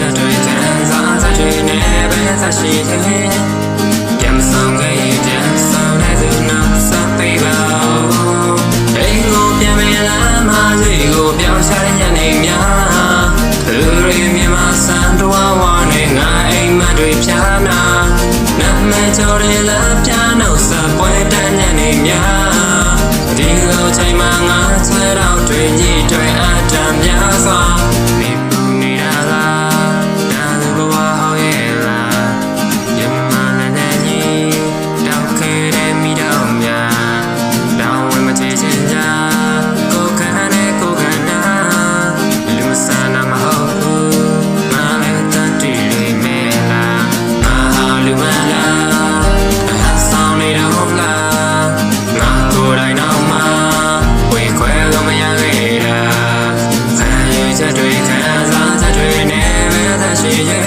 ချက်တွေခံစားချက်တွေနဲ့ပဲဆက်ရှိတယ်ပြန်ဆောင်ခဲ့ရင်ပြန်ဆောင်တဲ့သူနောက်ဆက်ပေးပါအိမ်ကိုပြန်မလာမှစီကိုပြောင်းချတဲ့ညနေများသူတွေမြန်မာစံတော်ဝါနဲ့ငါအိမ်မတွေဖြာနာနာမည်ကျော်တွေလာပြနောက်ဆက်ပွဲတန်းညနေများဒီလိုချိန်မှာငါဆွဲတော့တွင်ကြီးတွေအတံများစွာနေပူနေတာလားဒါလူဘဝဟောရဲ့လားယမနဲ့ကြီးတောက်ခဲတဲ့မိတော့များတောင်းဝင်မချေချင်ကြကိုခန်းနဲ့ကိုခန်းနာလူမဆန်နာမဟုတ်ဘူးမလည်းတတ်တည်လိမ့်မယ်လားမဟာလူမလားအဆောင်နေတော့လားငါကိုယ်တိုင်တော့မှဝေခွဲလို့မရခဲ့တာခံယူချက်တွေခံစားချက်တွေနဲ့ပဲသက်ရှိရဲ့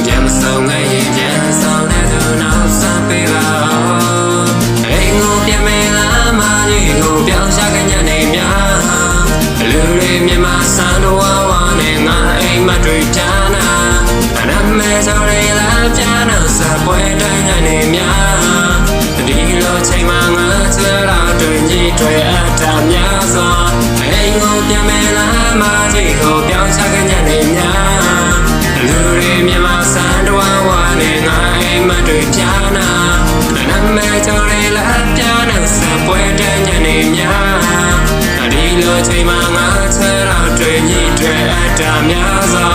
ပြန်မဆုံးခဲ့ရင်ပြန်ဆောင်တဲ့သူနောက်ဆက်ပေးပါအိမ်ကိုပြန်မလာမှကြီးကိုပြောင်းရှာခဲ့ညနေများလူတွေမြန်မာစံတော်ဝါနဲ့ငါအိမ်မတွေပြာနာအနမဲစော်တွေလာပြာနောက်ဆက်ပွဲတန်းညနေများဒီလိုချိန်မှာငါချဲတော့တွင်ကြီးတွေအတံများစွာအိမ်ကိုပြန်မလာမှကြီးကိုပြောင်းချခဲ့ညနေများလူတွေမြန်မာစံတော်ဝါနဲ့ငါအိမ်မတွေပြာနာအနမဲကျော်တွေလာပြာနောက်ဆက်ပွဲတန်းညနေများဒီလိုချိန်မှာငါချဲတော့တွင်ကြီးတွေအတံများစွာ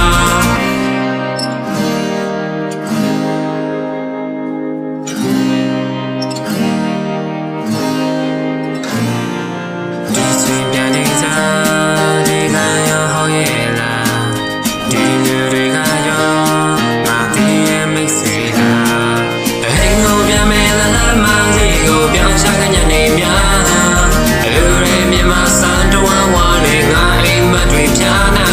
ပြန်နေစားဒီကရောဟောရဲ့လားဒီလူတွေကရောငါတည်ရဲ့မိတ်ဆွေလားအိမ်ကိုပြန်မလာမှစီကိုပြောင်းရှာခဲ့ညနေများလူတွေမြန်မာစံတော်ဝါနဲ့ငါအိမ်မတွေပြာနာ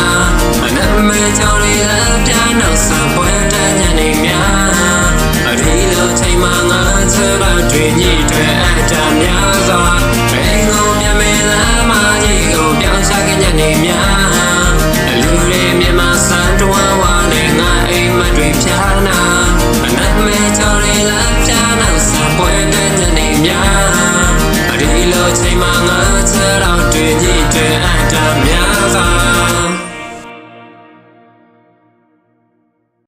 အနမဲကြောင်တွေလာပြာနောက်ဆက်ပွဲတန်းညနေများဒီလိုချိန်မှာငါချဲတော့တွင်ကြီးတွေအတံများစွာအိမ်ကိုပြန်မလာမှကြီးကိုပြောင်းရှာခဲ့ညနေများလူတွေမြန်မာစံတော်ဝါနဲ့ငါအိမ်မတွေပြာနာအနမဲကြောင်တွေလာ